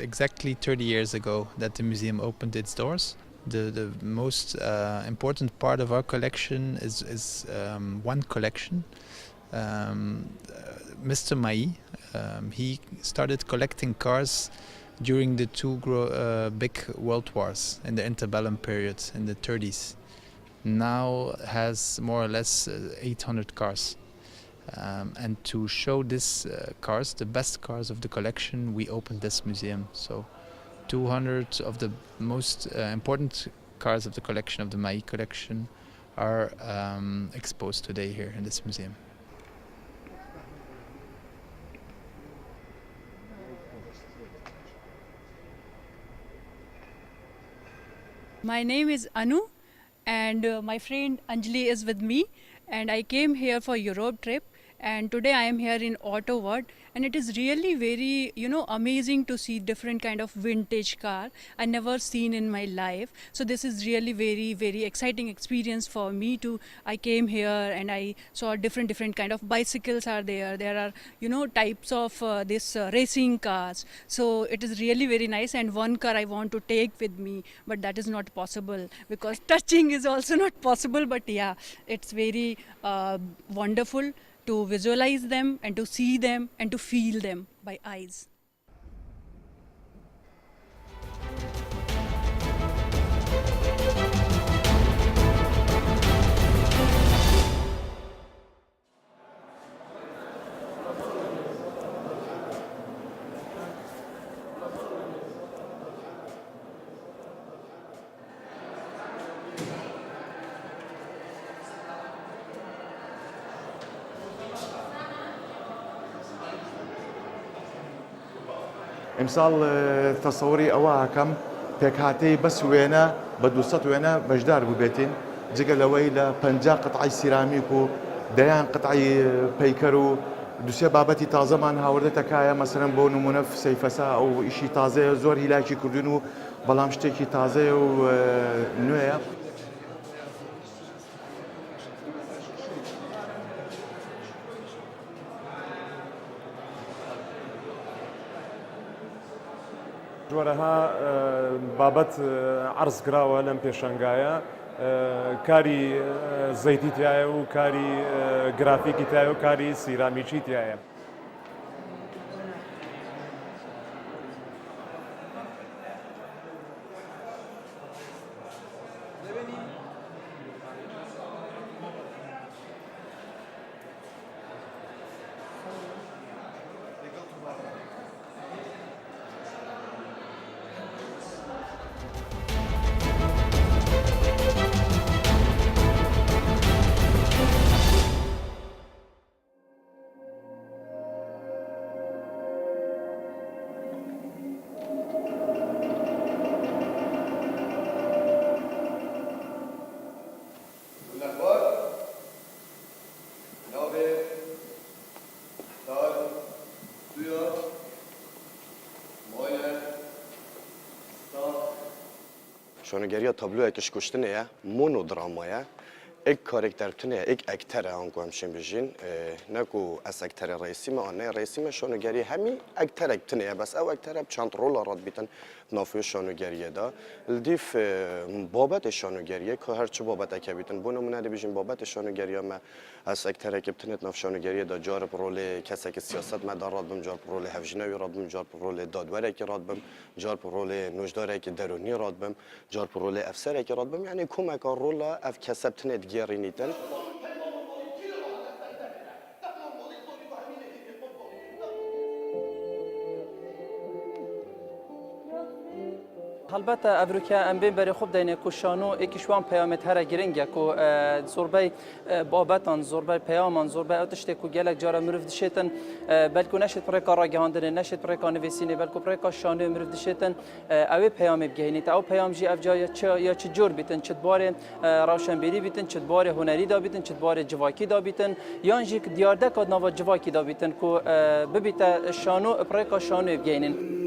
exactly 30 years ago that the museum opened its doors. The most important part of our collection is one collection. Mr. Mai, he started collecting cars during the two big world wars in the interbellum period in the 30s. Now has more or less 800 cars. And to show these cars, the best cars of the collection, we opened this museum. So 200 of the most important cars of the collection, of the Mai collection, are exposed today here in this museum. My name is Anu, and my friend Anjali is with me, and I came here for Europe trip, and today I am here in Auto World, and it is really very amazing to see different kind of vintage car I never seen in my life. So this is really very exciting experience for me too. I came here and I saw different kind of bicycles are there. There are types of this racing cars. So it is really very nice, and one car I want to take with me, but that is not possible because touching is also not possible. But yeah, it's very wonderful to visualize them and to see them and to feel them by eyes. امسال تصوري أوها كم تكاتي بس وينا بدوسات وينا بجدار ببيتين جيك لويلا بنجا قطعي سيراميكو ديان قطعي بيكرو دوسيا بابتي تازه من هاوردتك هيا مثلا بو نمونه في سيفسا او شيء تازه زور هلاكي كردونو بلام شتيكي تازه و نويا جوارها بابت عرض کراوە لەم پێشەنگایە کاری زەیتی تایە و کاری گرافیکی تایە و کاری سیرامیکی تایە. شانگریا تابلو کش کشتنه مونودرامایه یک کاراکتر تنه یک اکتر آنکو همشین بجین نکو از اکتر رئیسی ما آنه رئیسی ما شانگری همی اکتر تنه بس او اکتر چند رول راد بیتن نافی شانگریه دا لدیف بابت شانگریه که هر چه بابت اکه بیتن بونم نده بجین بابت شانگریه ما از اکتر که بتنت ناف شانگریه دا جار رول کسی که سیاست ما دار راد بم جار رول هفجنوی راد بم جار رول دادوره که راد بم جار رول نوجداره که درونی راد بم جار رول افسر که راد بم یعنی کمک رول اف کسب تنت گیرینیتن. البته افریقا ام بین برای خوب دینه کوشانو اکیشوان پیامت هر گرینگه کو زوربای بابتان زوربای پیامان زوربای اتشته کو گلک جارا مروف دشتن بلکو نشد برای کار گهاندن نشد برای کار نویسینه بلکو برای کار شانه مروف دشتن اوی پیام بگهینید او پیام جی اف جای یا چه جور بیتن چه بار روشنبیری بیتن چه بار هنری دا بیتن چه بار جواکی دا بیتن یان جی دیارده کاد نوا جواکی دا بیتن کو ببیت شانو برای کار شانه بگهینن